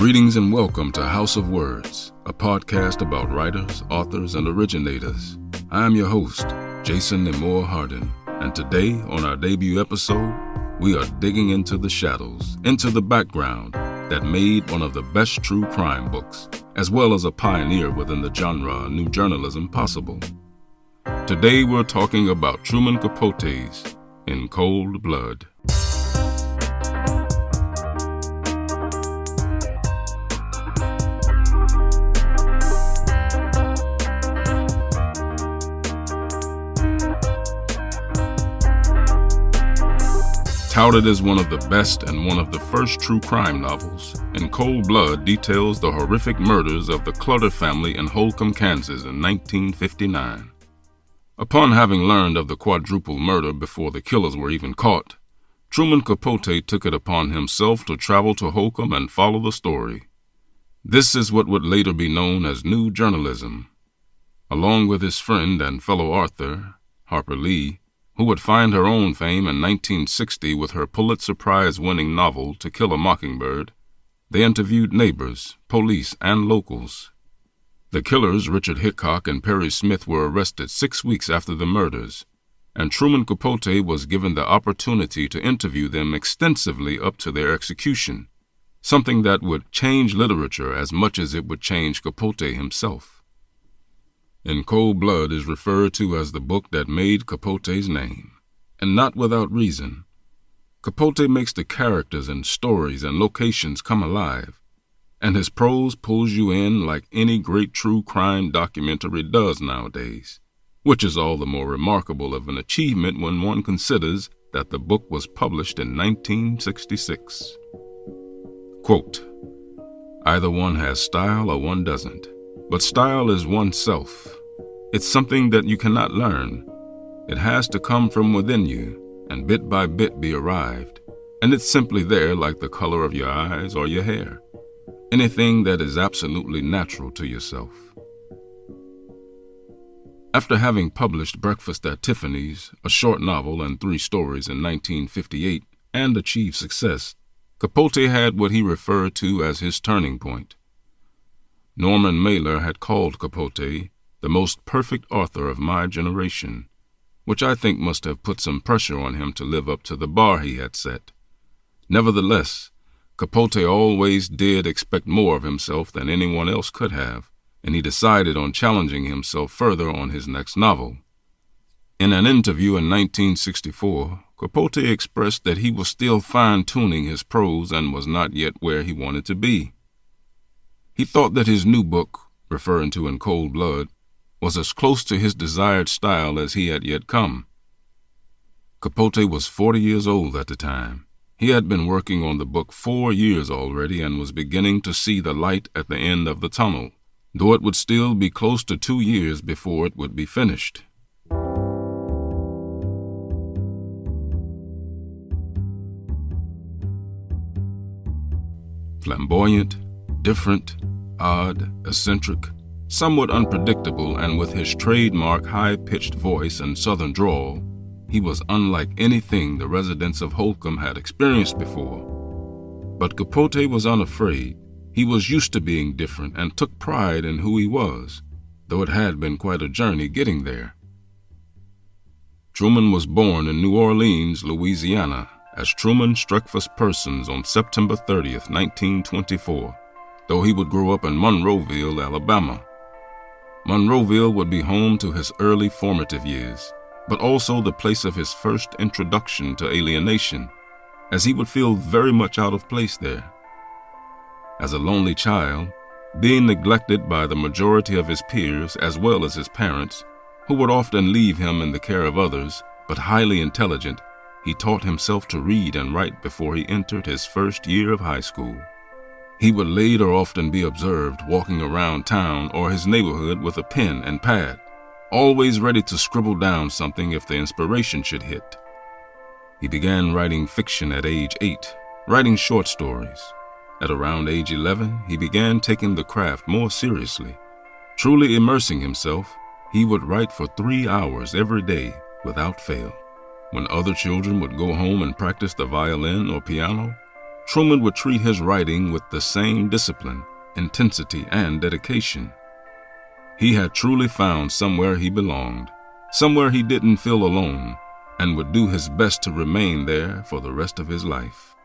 Greetings and welcome to House of Words, a podcast about writers, authors, and originators. I am your host, Jason Nemore Hardin, and today on our debut episode, we are digging into the shadows, into the background that made one of the best true crime books, as well as a pioneer within the genre of new journalism possible. Today we're talking about Truman Capote's In Cold Blood. Touted as one of the best and one of the first true crime novels, In Cold Blood details the horrific murders of the Clutter family in Holcomb, Kansas in 1959. Upon having learned of the quadruple murder before the killers were even caught, Truman Capote took it upon himself to travel to Holcomb and follow the story. This is what would later be known as new journalism. Along with his friend and fellow author, Harper Lee, who would find her own fame in 1960 with her Pulitzer Prize-winning novel To Kill a Mockingbird, they interviewed neighbors, police, and locals. The killers, Richard Hickok and Perry Smith, were arrested 6 weeks after the murders, and Truman Capote was given the opportunity to interview them extensively up to their execution, something that would change literature as much as it would change Capote himself. In Cold Blood is referred to as the book that made Capote's name, and not without reason. Capote makes the characters and stories and locations come alive, and his prose pulls you in like any great true crime documentary does nowadays, which is all the more remarkable of an achievement when one considers that the book was published in 1966. Quote, "Either one has style or one doesn't. But style is oneself. It's something that you cannot learn. It has to come from within you and bit by bit be arrived. And it's simply there like the color of your eyes or your hair. Anything that is absolutely natural to yourself." After having published Breakfast at Tiffany's, a short novel and 3 stories in 1958, and achieved success, Capote had what he referred to as his turning point. Norman Mailer had called Capote the most perfect author of my generation, which I think must have put some pressure on him to live up to the bar he had set. Nevertheless, Capote always did expect more of himself than anyone else could have, and he decided on challenging himself further on his next novel. In an interview in 1964, Capote expressed that he was still fine-tuning his prose and was not yet where he wanted to be. He thought that his new book, referring to In Cold Blood, was as close to his desired style as he had yet come. Capote was 40 years old at the time. He had been working on the book 4 years already and was beginning to see the light at the end of the tunnel, though it would still be close to 2 years before it would be finished. Flamboyant, different, odd, eccentric, somewhat unpredictable, and with his trademark high-pitched voice and southern drawl, he was unlike anything the residents of Holcomb had experienced before. But Capote was unafraid. He was used to being different and took pride in who he was, though it had been quite a journey getting there. Truman was born in New Orleans, Louisiana, as Truman Streckfus Persons on September 30th, 1924, though he would grow up in Monroeville, Alabama. Monroeville would be home to his early formative years, but also the place of his first introduction to alienation, as he would feel very much out of place there. As a lonely child, being neglected by the majority of his peers as well as his parents, who would often leave him in the care of others, but highly intelligent, he taught himself to read and write before he entered his first year of high school. He would later often be observed walking around town or his neighborhood with a pen and pad, always ready to scribble down something if the inspiration should hit. He began writing fiction at age 8, writing short stories. At around age 11, he began taking the craft more seriously. Truly immersing himself, he would write for 3 hours every day without fail. When other children would go home and practice the violin or piano, Truman would treat his writing with the same discipline, intensity, and dedication. He had truly found somewhere he belonged, somewhere he didn't feel alone, and would do his best to remain there for the rest of his life.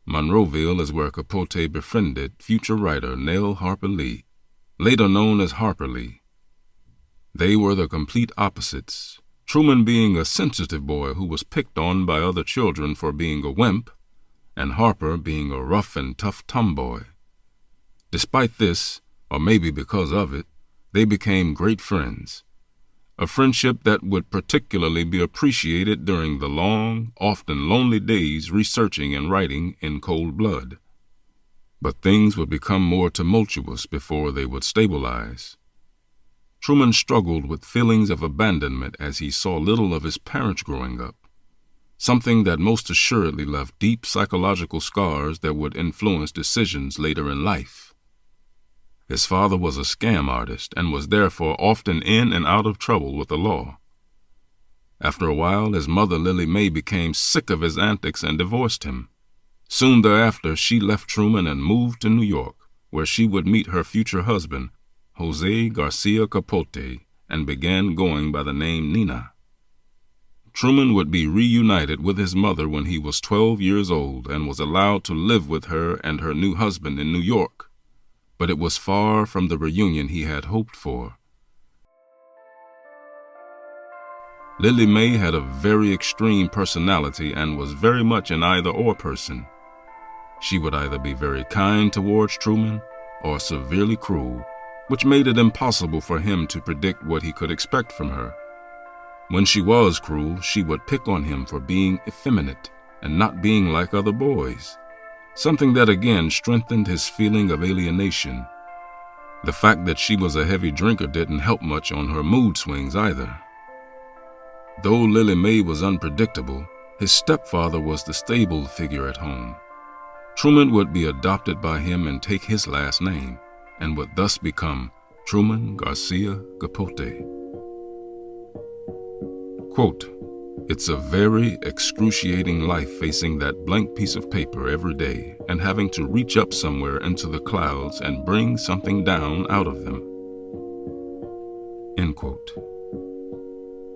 Monroeville is where Capote befriended future writer Nell Harper Lee, later known as Harper Lee. They were the complete opposites, Truman being a sensitive boy who was picked on by other children for being a wimp, and Harper being a rough and tough tomboy. Despite this, or maybe because of it, they became great friends, a friendship that would particularly be appreciated during the long, often lonely days researching and writing in cold blood. But things would become more tumultuous before they would stabilize. Truman struggled with feelings of abandonment as he saw little of his parents growing up, something that most assuredly left deep psychological scars that would influence decisions later in life. His father was a scam artist and was therefore often in and out of trouble with the law. After a while, his mother, Lily Mae, became sick of his antics and divorced him. Soon thereafter, she left Truman and moved to New York, where she would meet her future husband, Jose Garcia Capote, and began going by the name Nina. Truman would be reunited with his mother when he was 12 years old and was allowed to live with her and her new husband in New York. But it was far from the reunion he had hoped for. Lily Mae had a very extreme personality and was very much an either-or person. She would either be very kind towards Truman or severely cruel, which made it impossible for him to predict what he could expect from her. When she was cruel, she would pick on him for being effeminate and not being like other boys, something that again strengthened his feeling of alienation. The fact that she was a heavy drinker didn't help much on her mood swings either. Though Lily Mae was unpredictable, his stepfather was the stable figure at home. Truman would be adopted by him and take his last name, and would thus become Truman Garcia Capote. Quote, "It's a very excruciating life facing that blank piece of paper every day and having to reach up somewhere into the clouds and bring something down out of them." End quote.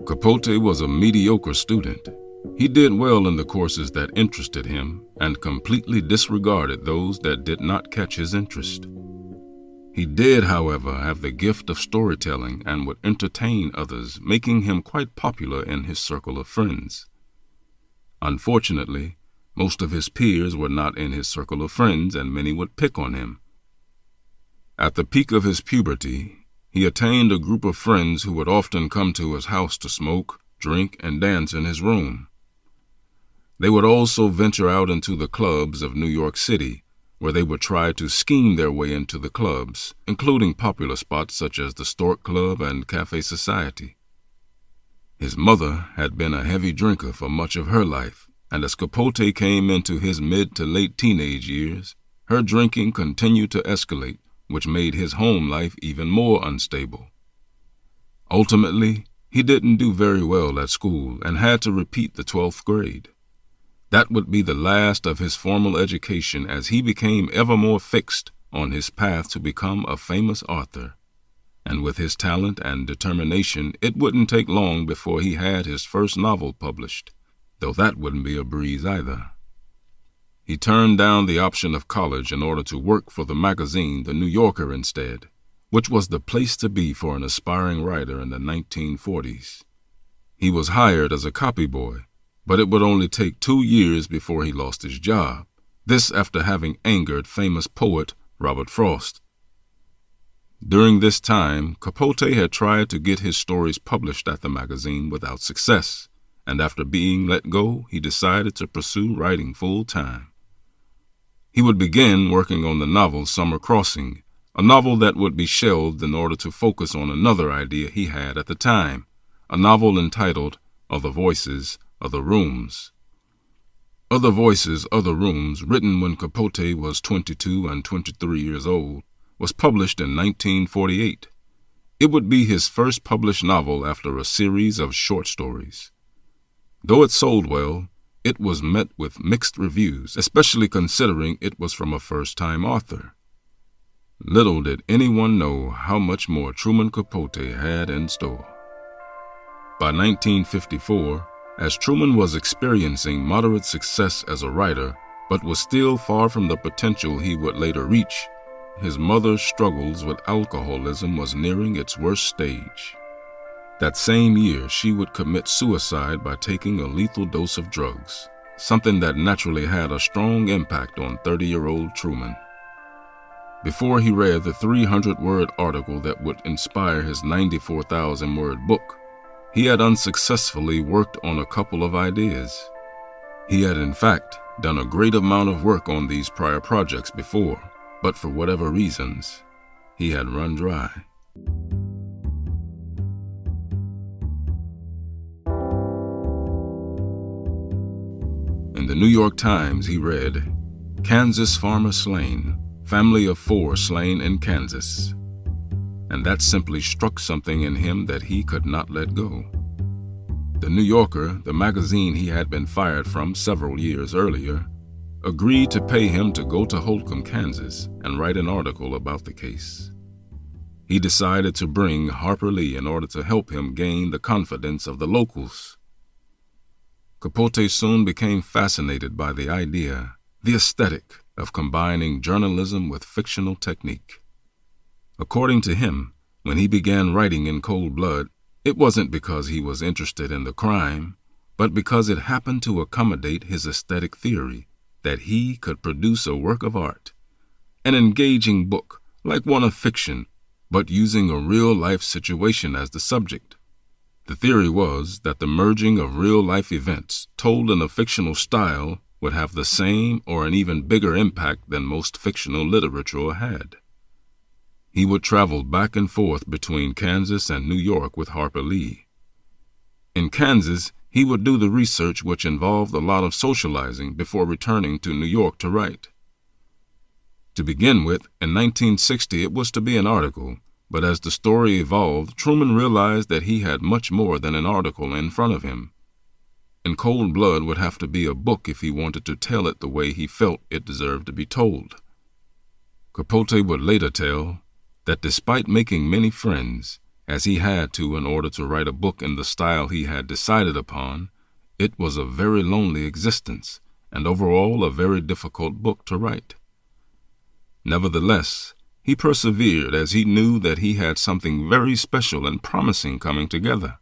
Capote was a mediocre student. He did well in the courses that interested him and completely disregarded those that did not catch his interest. He did, however, have the gift of storytelling and would entertain others, making him quite popular in his circle of friends. Unfortunately, most of his peers were not in his circle of friends, and many would pick on him. At the peak of his puberty, he attained a group of friends who would often come to his house to smoke, drink, and dance in his room. They would also venture out into the clubs of New York City, where they would try to scheme their way into the clubs, including popular spots such as the Stork Club and Cafe Society. His mother had been a heavy drinker for much of her life, and as Capote came into his mid to late teenage years, her drinking continued to escalate, which made his home life even more unstable. Ultimately, he didn't do very well at school and had to repeat the 12th grade. That would be the last of his formal education, as he became ever more fixed on his path to become a famous author. And with his talent and determination, it wouldn't take long before he had his first novel published, though that wouldn't be a breeze either. He turned down the option of college in order to work for the magazine The New Yorker instead, which was the place to be for an aspiring writer in the 1940s. He was hired as a copy boy, but it would only take 2 years before he lost his job, this after having angered famous poet Robert Frost. During this time, Capote had tried to get his stories published at the magazine without success, and after being let go, he decided to pursue writing full-time. He would begin working on the novel Summer Crossing, a novel that would be shelved in order to focus on another idea he had at the time, a novel entitled Other Voices, Other Rooms. Other Voices, Other Rooms, written when Capote was 22 and 23 years old, was published in 1948. It would be his first published novel after a series of short stories. Though it sold well, it was met with mixed reviews, especially considering it was from a first-time author. Little did anyone know how much more Truman Capote had in store. By 1954, as Truman was experiencing moderate success as a writer, but was still far from the potential he would later reach, his mother's struggles with alcoholism was nearing its worst stage. That same year, she would commit suicide by taking a lethal dose of drugs, something that naturally had a strong impact on 30-year-old Truman. Before he read the 300-word article that would inspire his 94,000-word book, he had unsuccessfully worked on a couple of ideas. He had, in fact, done a great amount of work on these prior projects before, but for whatever reasons, he had run dry. In the New York Times, he read, "Kansas farmer slain, family of 4 slain in Kansas." And that simply struck something in him that he could not let go. The New Yorker, the magazine he had been fired from several years earlier, agreed to pay him to go to Holcomb, Kansas, and write an article about the case. He decided to bring Harper Lee in order to help him gain the confidence of the locals. Capote soon became fascinated by the idea, the aesthetic, of combining journalism with fictional technique. According to him, when he began writing in cold blood, it wasn't because he was interested in the crime, but because it happened to accommodate his aesthetic theory that he could produce a work of art, an engaging book, like one of fiction, but using a real-life situation as the subject. The theory was that the merging of real-life events told in a fictional style would have the same or an even bigger impact than most fictional literature had. He would travel back and forth between Kansas and New York with Harper Lee. In Kansas, he would do the research which involved a lot of socializing before returning to New York to write. To begin with, in 1960 it was to be an article, but as the story evolved, Truman realized that he had much more than an article in front of him. In cold blood would have to be a book if he wanted to tell it the way he felt it deserved to be told. Capote would later tell that despite making many friends, as he had to in order to write a book in the style he had decided upon, it was a very lonely existence, and overall a very difficult book to write. Nevertheless, he persevered as he knew that he had something very special and promising coming together.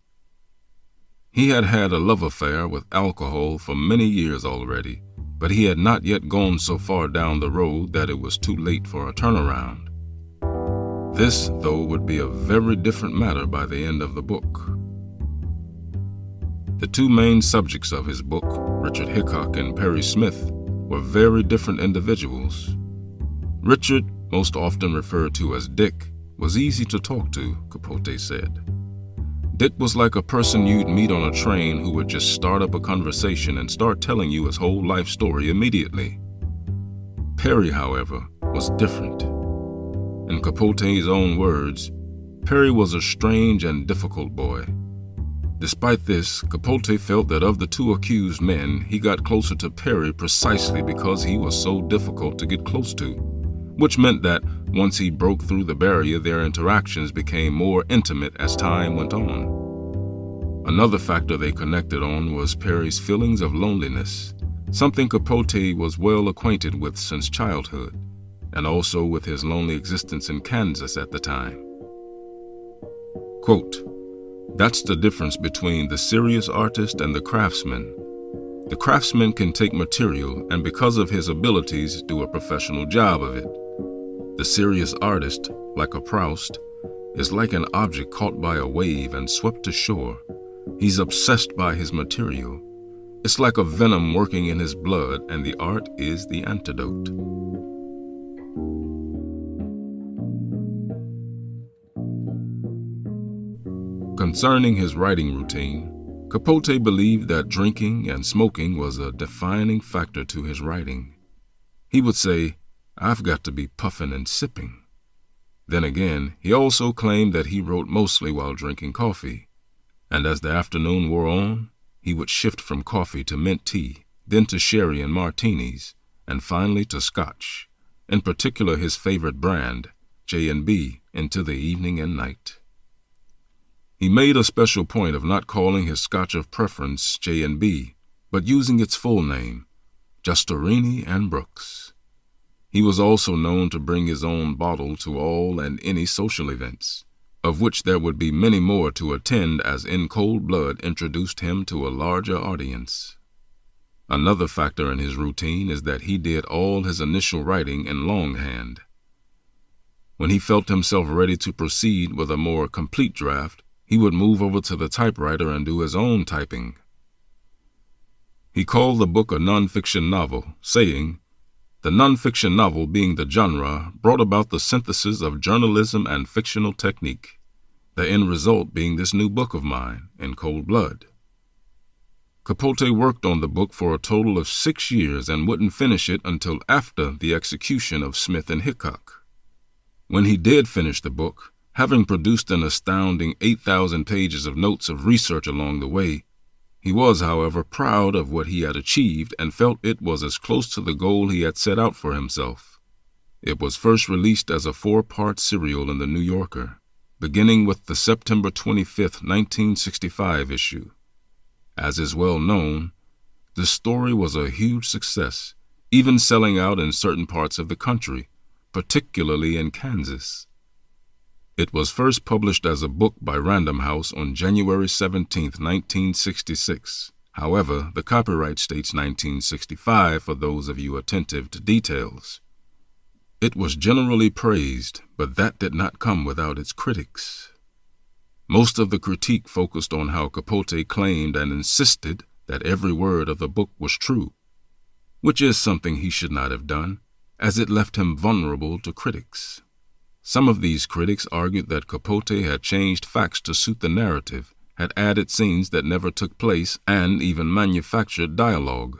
He had had a love affair with alcohol for many years already, but he had not yet gone so far down the road that it was too late for a turnaround. This, though, would be a very different matter by the end of the book. The 2 main subjects of his book, Richard Hickok and Perry Smith, were very different individuals. Richard, most often referred to as Dick, was easy to talk to, Capote said. Dick was like a person you'd meet on a train who would just start up a conversation and start telling you his whole life story immediately. Perry, however, was different. In Capote's own words, Perry was a strange and difficult boy. Despite this, Capote felt that of the 2 accused men, he got closer to Perry precisely because he was so difficult to get close to, which meant that once he broke through the barrier, their interactions became more intimate as time went on. Another factor they connected on was Perry's feelings of loneliness, something Capote was well acquainted with since childhood, and also with his lonely existence in Kansas at the time. Quote, "That's the difference between the serious artist and the craftsman. The craftsman can take material and because of his abilities do a professional job of it. The serious artist, like a Proust, is like an object caught by a wave and swept to shore. He's obsessed by his material. It's like a venom working in his blood, and the art is the antidote." Concerning his writing routine, Capote believed that drinking and smoking was a defining factor to his writing. He would say, "I've got to be puffing and sipping." Then again, he also claimed that he wrote mostly while drinking coffee, and as the afternoon wore on, he would shift from coffee to mint tea, then to sherry and martinis, and finally to scotch, in particular his favorite brand, J&B, into the evening and night. He made a special point of not calling his scotch of preference J&B, but using its full name, Justorini and Brooks. He was also known to bring his own bottle to all and any social events, of which there would be many more to attend as In Cold Blood introduced him to a larger audience. Another factor in his routine is that he did all his initial writing in longhand. When he felt himself ready to proceed with a more complete draft, he would move over to the typewriter and do his own typing. He called the book a nonfiction novel, saying, "The nonfiction novel being the genre brought about the synthesis of journalism and fictional technique, the end result being this new book of mine, In Cold Blood." Capote worked on the book for a total of 6 years and wouldn't finish it until after the execution of Smith and Hickok. When he did finish the book, having produced an astounding 8,000 pages of notes of research along the way, he was, however, proud of what he had achieved and felt it was as close to the goal he had set out for himself. It was first released as a 4-part serial in the New Yorker, beginning with the September 25, 1965 issue. As is well known, the story was a huge success, even selling out in certain parts of the country, particularly in Kansas. It was first published as a book by Random House on January 17, 1966. However, the copyright states 1965 for those of you attentive to details. It was generally praised, but that did not come without its critics. Most of the critique focused on how Capote claimed and insisted that every word of the book was true, which is something he should not have done, as it left him vulnerable to critics. Some of these critics argued that Capote had changed facts to suit the narrative, had added scenes that never took place, and even manufactured dialogue.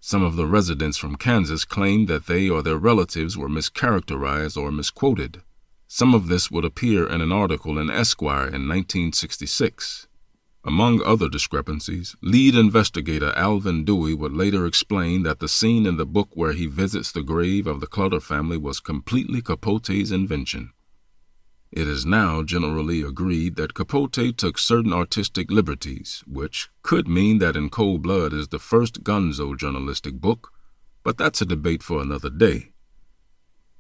Some of the residents from Kansas claimed that they or their relatives were mischaracterized or misquoted. Some of this would appear in an article in Esquire in 1966. Among other discrepancies, lead investigator Alvin Dewey would later explain that the scene in the book where he visits the grave of the Clutter family was completely Capote's invention. It is now generally agreed that Capote took certain artistic liberties, which could mean that In Cold Blood is the first gonzo journalistic book, but that's a debate for another day.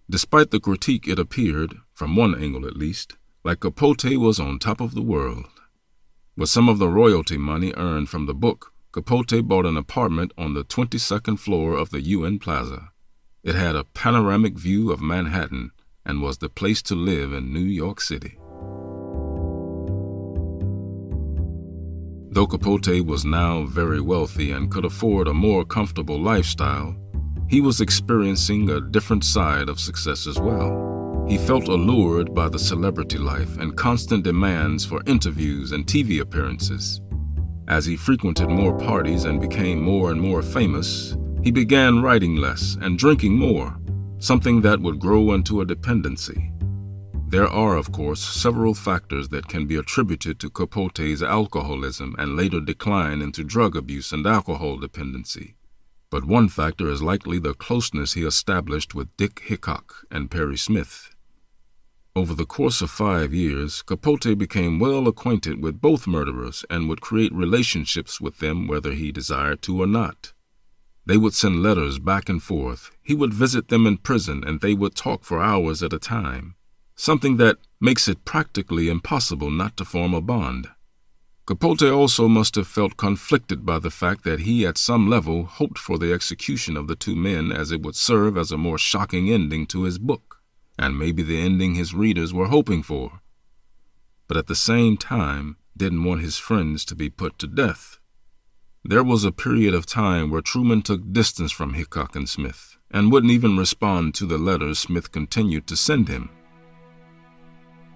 Despite the critique, it appeared, from one angle at least, like Capote was on top of the world. With some of the royalty money earned from the book, Capote bought an apartment on the 22nd floor of the UN Plaza. It had a panoramic view of Manhattan and was the place to live in New York City. Though Capote was now very wealthy and could afford a more comfortable lifestyle, he was experiencing a different side of success as well. He felt allured by the celebrity life and constant demands for interviews and TV appearances. As he frequented more parties and became more and more famous, he began writing less and drinking more, something that would grow into a dependency. There are, of course, several factors that can be attributed to Capote's alcoholism and later decline into drug abuse and alcohol dependency. But one factor is likely the closeness he established with Dick Hickok and Perry Smith. Over the course of 5 years, Capote became well acquainted with both murderers and would create relationships with them whether he desired to or not. They would send letters back and forth. He would visit them in prison and they would talk for hours at a time, something that makes it practically impossible not to form a bond. Capote also must have felt conflicted by the fact that he at some level hoped for the execution of the two men, as it would serve as a more shocking ending to his book, and maybe the ending his readers were hoping for, but at the same time didn't want his friends to be put to death. There was a period of time where Truman took distance from Hickok and Smith and wouldn't even respond to the letters Smith continued to send him.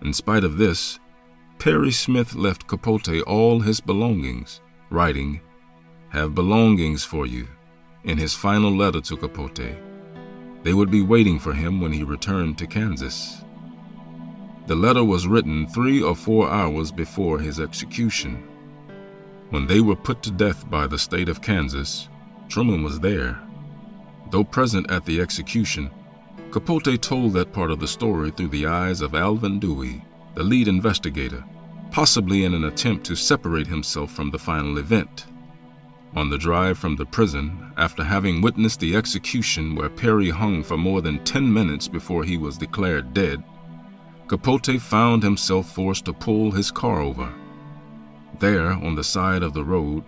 In spite of this, Perry Smith left Capote all his belongings, writing, "Have belongings for you," in his final letter to Capote. They would be waiting for him when he returned to Kansas. The letter was written 3 or 4 hours before his execution. When they were put to death by the state of Kansas, Truman was there. Though present at the execution, Capote told that part of the story through the eyes of Alvin Dewey, the lead investigator, possibly in an attempt to separate himself from the final event. On the drive from the prison, after having witnessed the execution where Perry hung for more than 10 minutes before he was declared dead, Capote found himself forced to pull his car over. There, on the side of the road,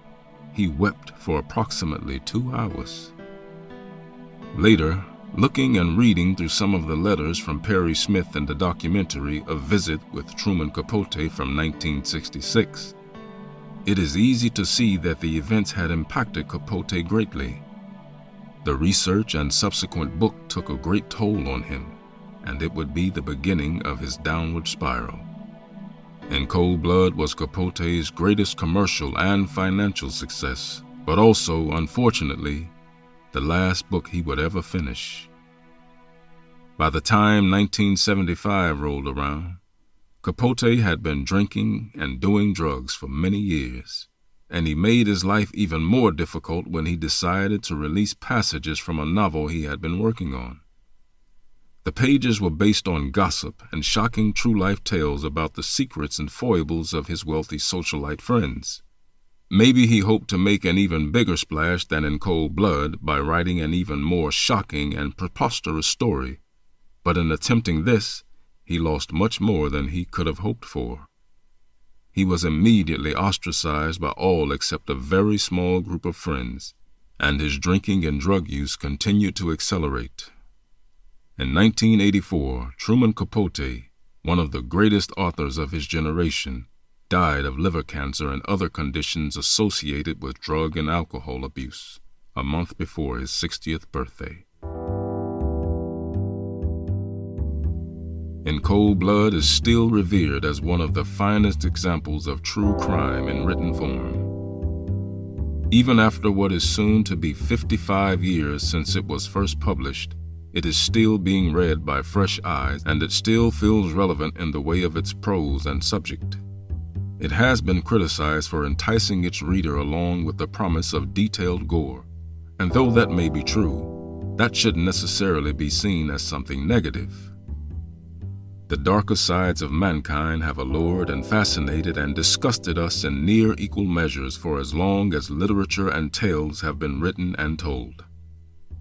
he wept for approximately 2 hours. Later, looking and reading through some of the letters from Perry Smith in the documentary A Visit with Truman Capote from 1966, it is easy to see that the events had impacted Capote greatly. The research and subsequent book took a great toll on him, and it would be the beginning of his downward spiral. In Cold Blood was Capote's greatest commercial and financial success, but also, unfortunately, the last book he would ever finish. By the time 1975 rolled around, Capote had been drinking and doing drugs for many years, and he made his life even more difficult when he decided to release passages from a novel he had been working on. The pages were based on gossip and shocking true-life tales about the secrets and foibles of his wealthy socialite friends. Maybe he hoped to make an even bigger splash than in Cold Blood by writing an even more shocking and preposterous story, but in attempting this, he lost much more than he could have hoped for. He was immediately ostracized by all except a very small group of friends, and his drinking and drug use continued to accelerate. In 1984, Truman Capote, one of the greatest authors of his generation, died of liver cancer and other conditions associated with drug and alcohol abuse, a month before his 60th birthday. In Cold Blood is still revered as one of the finest examples of true crime in written form. Even after what is soon to be 55 years since it was first published, it is still being read by fresh eyes, and it still feels relevant in the way of its prose and subject. It has been criticized for enticing its reader along with the promise of detailed gore, and though that may be true, that shouldn't necessarily be seen as something negative. The darker sides of mankind have allured and fascinated and disgusted us in near equal measures for as long as literature and tales have been written and told.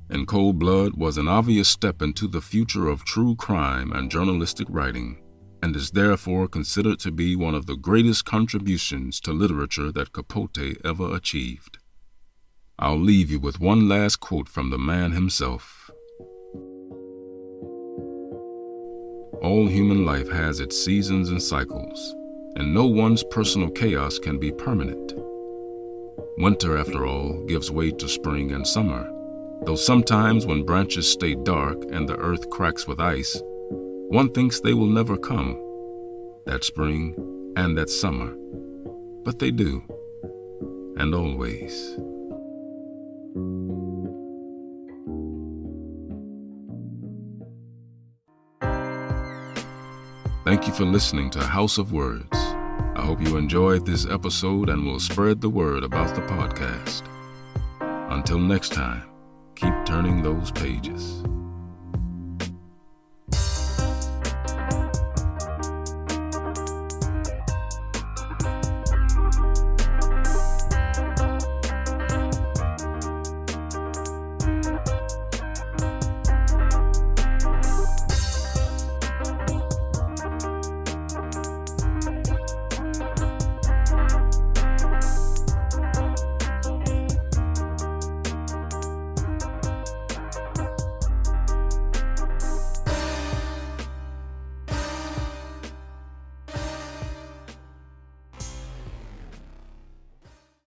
And Cold Blood was an obvious step into the future of true crime and journalistic writing, and is therefore considered to be one of the greatest contributions to literature that Capote ever achieved. I'll leave you with one last quote from the man himself. All human life has its seasons and cycles, and no one's personal chaos can be permanent. Winter, after all, gives way to spring and summer, though sometimes when branches stay dark and the earth cracks with ice, one thinks they will never come, that spring and that summer, but they do, and always. Thank you for listening to House of Words. I hope you enjoyed this episode and will spread the word about the podcast. Until next time, keep turning those pages.